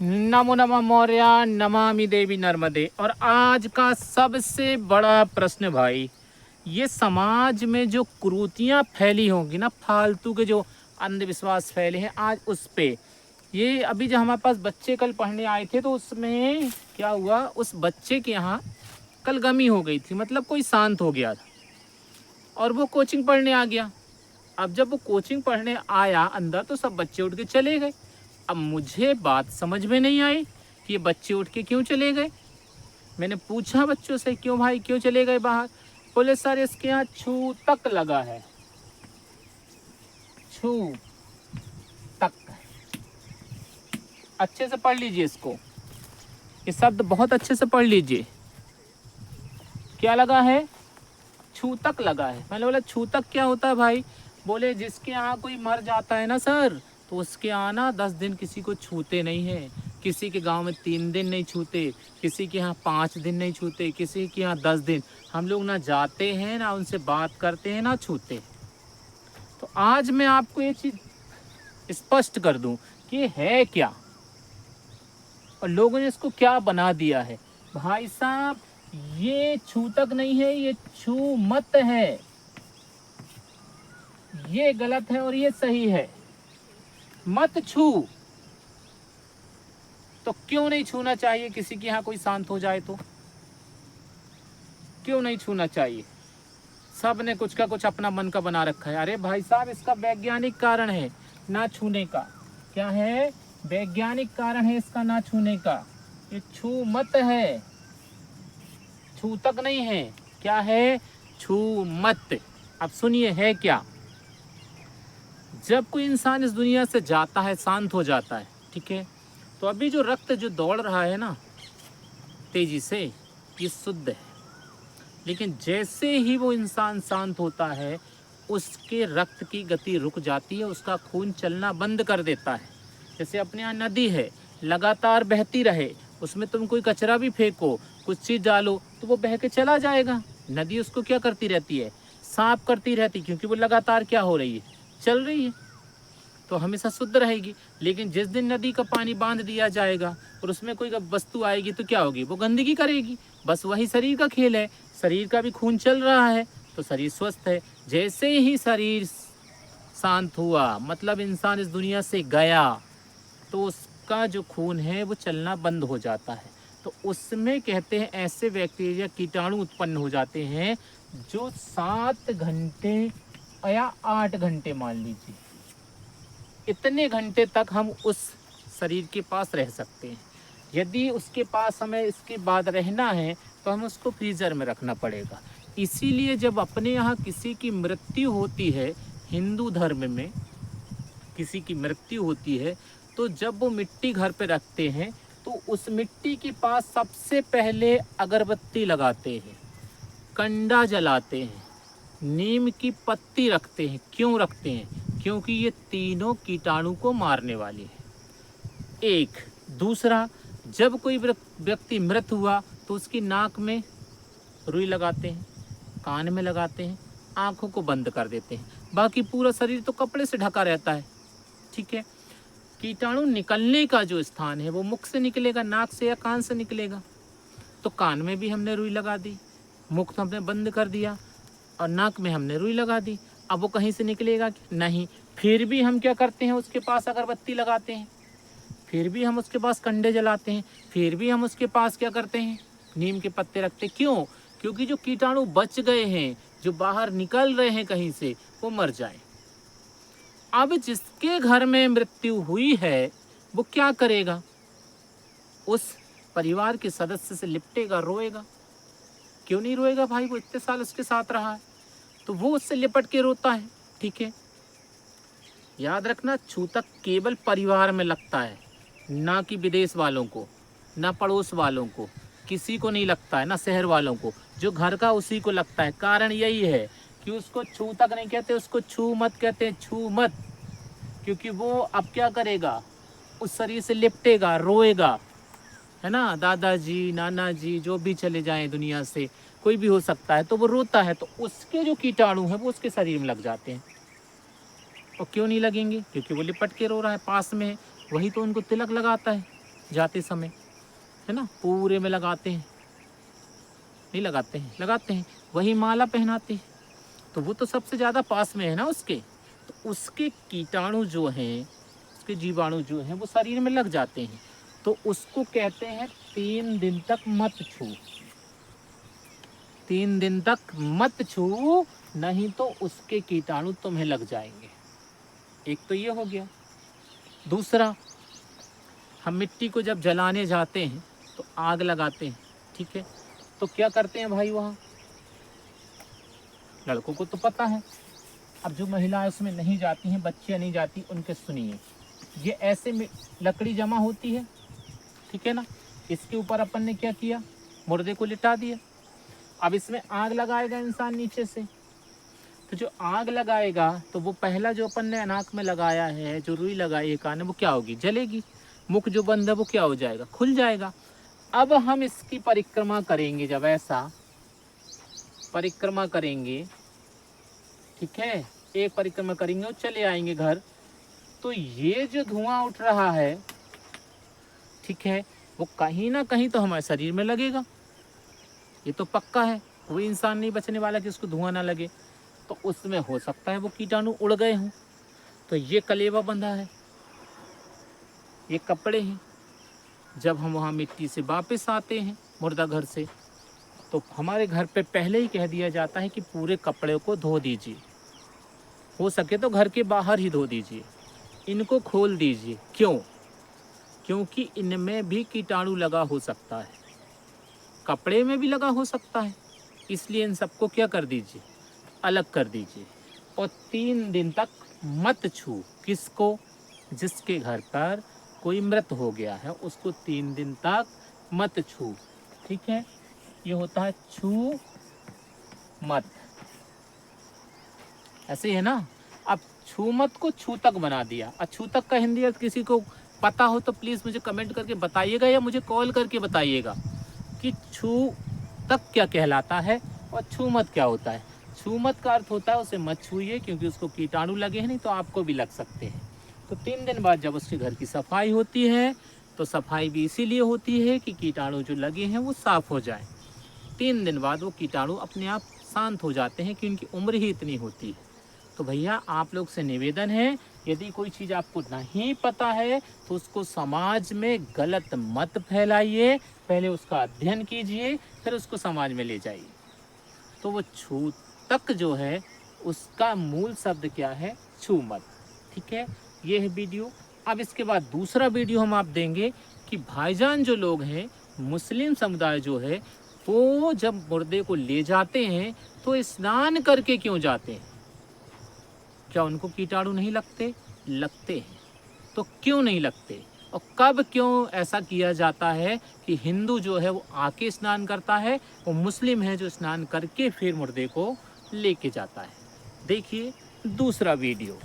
नमो नमः मौर्य, नमामि देवी नर्मदे। और आज का सबसे बड़ा प्रश्न भाई, ये समाज में जो कुरीतियां फैली होंगी ना, फालतू के जो अंधविश्वास फैले हैं आज उस पे। ये अभी जो हमारे पास बच्चे कल पढ़ने आए थे तो उसमें क्या हुआ, उस बच्चे के यहाँ कल गमी हो गई थी, मतलब कोई शांत हो गया था और वो कोचिंग पढ़ने आ गया। अब जब वो कोचिंग पढ़ने आया अंदर तो सब बच्चे उठ के चले गए। अब मुझे बात समझ में नहीं आई कि ये बच्चे उठ के क्यों चले गए। मैंने पूछा बच्चों से, क्यों भाई क्यों चले गए बाहर? बोले सर इसके यहाँ छू तक लगा है। छू तक, अच्छे से पढ़ लीजिए इसको, ये शब्द बहुत अच्छे से पढ़ लीजिए। क्या लगा है? छू तक लगा है। मैंने बोला छू तक क्या होता है भाई? बोले जिसके यहाँ कोई मर जाता है ना सर, तो उसके यहाँ ना 10 दिन किसी को छूते नहीं है। किसी के गांव में 3 दिन नहीं छूते, किसी के यहाँ 5 दिन नहीं छूते, किसी के यहाँ 10 दिन। हम लोग ना जाते हैं ना उनसे बात करते हैं ना छूते। तो आज मैं आपको ये चीज स्पष्ट कर दूं कि ये है क्या और लोगों ने इसको क्या बना दिया है। भाई साहब, ये छू तक नहीं है, ये छू मत है। ये गलत है और ये सही है। मत छू। तो क्यों नहीं छूना चाहिए? किसी के यहाँ कोई शांत हो जाए तो क्यों नहीं छूना चाहिए? सब ने कुछ का कुछ अपना मन का बना रखा है। अरे भाई साहब, इसका वैज्ञानिक कारण है ना छूने का। क्या है? वैज्ञानिक कारण है इसका ना छूने का। ये छू मत है, छू तक नहीं है। क्या है? छू मत। अब सुनिए है क्या। जब कोई इंसान इस दुनिया से जाता है, शांत हो जाता है, ठीक है, तो अभी जो रक्त जो दौड़ रहा है ना तेजी से, ये शुद्ध है। लेकिन जैसे ही वो इंसान शांत होता है, उसके रक्त की गति रुक जाती है, उसका खून चलना बंद कर देता है। जैसे अपने यहाँ नदी है, लगातार बहती रहे, उसमें तुम कोई कचरा भी फेंको, कुछ चीज़ डालो, तो वो बह के चला जाएगा। नदी उसको क्या करती रहती है? साफ करती रहती, क्योंकि वो लगातार क्या हो रही है? चल रही है, तो हमेशा शुद्ध रहेगी। लेकिन जिस दिन नदी का पानी बांध दिया जाएगा और उसमें कोई वस्तु आएगी तो क्या होगी? वो गंदगी करेगी। बस वही शरीर का खेल है। शरीर का भी खून चल रहा है तो शरीर स्वस्थ है। जैसे ही शरीर शांत हुआ, मतलब इंसान इस दुनिया से गया, तो उसका जो खून है वो चलना बंद हो जाता है। तो उसमें कहते हैं ऐसे बैक्टीरिया कीटाणु उत्पन्न हो जाते हैं जो 7 घंटे या 8 घंटे मान लीजिए, इतने घंटे तक हम उस शरीर के पास रह सकते हैं। यदि उसके पास हमें इसके बाद रहना है तो हम उसको फ्रीज़र में रखना पड़ेगा। इसीलिए जब अपने यहाँ किसी की मृत्यु होती है, हिंदू धर्म में किसी की मृत्यु होती है, तो जब वो मिट्टी घर पे रखते हैं तो उस मिट्टी के पास सबसे पहले अगरबत्ती लगाते हैं, कंडा जलाते हैं, नीम की पत्ती रखते हैं। क्यों रखते हैं? क्योंकि ये तीनों कीटाणु को मारने वाली है। एक दूसरा, जब कोई व्यक्ति मृत हुआ तो उसकी नाक में रुई लगाते हैं, कान में लगाते हैं, आंखों को बंद कर देते हैं। बाकी पूरा शरीर तो कपड़े से ढका रहता है, ठीक है। कीटाणु निकलने का जो स्थान है वो मुख से निकलेगा, नाक से या कान से निकलेगा। तो कान में भी हमने रुई लगा दी, मुख तो हमने बंद कर दिया और नाक में हमने रुई लगा दी। अब वो कहीं से निकलेगा नहीं। फिर भी हम क्या करते हैं? उसके पास अगरबत्ती लगाते हैं, फिर भी हम उसके पास कंडे जलाते हैं, फिर भी हम उसके पास क्या करते हैं? नीम के पत्ते रखते हैं। क्यों? क्योंकि जो कीटाणु बच गए हैं, जो बाहर निकल रहे हैं कहीं से, वो मर जाए। अब जिसके घर में मृत्यु हुई है वो क्या करेगा? उस परिवार के सदस्य से लिपटेगा, रोएगा। क्यों नहीं रोएगा भाई? वो इतने साल उसके साथ रहा है, तो वो उससे लिपट के रोता है, ठीक है। याद रखना, छूतक केवल परिवार में लगता है, ना कि विदेश वालों को, ना पड़ोस वालों को, किसी को नहीं लगता है, ना शहर वालों को। जो घर का उसी को लगता है। कारण यही है कि उसको छूतक नहीं कहते, उसको छू मत कहते हैं। छू मत, क्योंकि वो अब क्या करेगा? उस शरीर से लिपटेगा, रोएगा, है ना। दादाजी, नाना जी जो भी चले जाएं दुनिया से, कोई भी हो सकता है, तो वो रोता है, तो उसके जो कीटाणु हैं वो उसके शरीर में लग जाते हैं। और क्यों नहीं लगेंगे? क्योंकि वो लिपट के रो रहा है, पास में है, वही तो उनको तिलक लगाता है। जाते समय, है ना, पूरे में लगाते हैं, नहीं लगाते हैं, लगाते हैं, वही माला पहनाते हैं, तो वो तो सबसे ज़्यादा पास में है ना उसके, तो उसके कीटाणु जो हैं, उसके जीवाणु जो हैं वो शरीर में लग जाते हैं। तो उसको कहते हैं 3 दिन तक मत छू, 3 दिन तक मत छू, नहीं तो उसके कीटाणु तुम्हें लग जाएंगे। एक तो ये हो गया। दूसरा, हम मिट्टी को जब जलाने जाते हैं तो आग लगाते हैं, ठीक है, तो क्या करते हैं भाई वहाँ, लड़कों को तो पता है, अब जो महिलाएं उसमें नहीं जाती हैं, बच्चियाँ नहीं जाती, उनके सुनिए, ये ऐसे में लकड़ी जमा होती है, ठीक है ना, इसके ऊपर अपन ने क्या किया, मुर्दे को लिटा दिया। अब इसमें आग लगाएगा इंसान नीचे से, तो जो आग लगाएगा तो वो पहला जो अपन ने नाक में लगाया है, जो रुई लगाई है कान में, वो क्या होगी, जलेगी। मुख जो बंद है वो क्या हो जाएगा, खुल जाएगा। अब हम इसकी परिक्रमा करेंगे, जब ऐसा परिक्रमा करेंगे, ठीक है, एक परिक्रमा करेंगे और चले आएंगे घर, तो ये जो धुआं उठ रहा है, ठीक है, वो कहीं ना कहीं तो हमारे शरीर में लगेगा, ये तो पक्का है। कोई इंसान नहीं बचने वाला कि उसको धुआं ना लगे, तो उसमें हो सकता है वो कीटाणु उड़ गए हों। तो ये कलेवा बंधा है, ये कपड़े हैं, जब हम वहाँ मिट्टी से वापस आते हैं मुर्दा घर से, तो हमारे घर पे पहले ही कह दिया जाता है कि पूरे कपड़े को धो दीजिए, हो सके तो घर के बाहर ही धो दीजिए, इनको खोल दीजिए। क्यों? क्योंकि इनमें भी कीटाणु लगा हो सकता है, कपड़े में भी लगा हो सकता है, इसलिए इन सबको क्या कर दीजिए, अलग कर दीजिए। और 3 दिन तक मत छू, किसको, जिसके घर पर कोई मृत हो गया है उसको 3 दिन तक मत छू, ठीक है, ये होता है छू मत, ऐसे है ना। अब छू मत को छू तक बना दिया। अब छू तक का हिंदी अर्थ किसी को पता हो तो प्लीज़ मुझे कमेंट करके बताइएगा, या मुझे कॉल करके बताइएगा कि छू तक क्या कहलाता है और छू मत क्या होता है। छू मत का अर्थ होता है उसे मत छूइए, क्योंकि उसको कीटाणु लगे हैं, नहीं तो आपको भी लग सकते हैं। तो 3 दिन बाद जब उसके घर की सफाई होती है, तो सफाई भी इसीलिए होती है कि कीटाणु जो लगे हैं वो साफ़ हो जाए। 3 दिन बाद वो कीटाणु अपने आप शांत हो जाते हैं, कि उनकी उम्र ही इतनी होती है। तो भैया आप लोग से निवेदन है, यदि कोई चीज़ आपको नहीं पता है तो उसको समाज में गलत मत फैलाइए, पहले उसका अध्ययन कीजिए, फिर उसको समाज में ले जाइए। तो वो छू तक जो है उसका मूल शब्द क्या है, छू मत, ठीक है। ये है वीडियो। अब इसके बाद दूसरा वीडियो हम आप देंगे कि भाईजान जो लोग हैं, मुस्लिम समुदाय जो है, वो जब मुर्दे को ले जाते हैं तो स्नान करके क्यों जाते हैं, क्या उनको कीटाणु नहीं लगते? लगते हैं। तो क्यों नहीं लगते और कब क्यों ऐसा किया जाता है कि हिंदू जो है वो आके स्नान करता है और मुस्लिम है जो स्नान करके फिर मुर्दे को लेके जाता है। देखिए दूसरा वीडियो।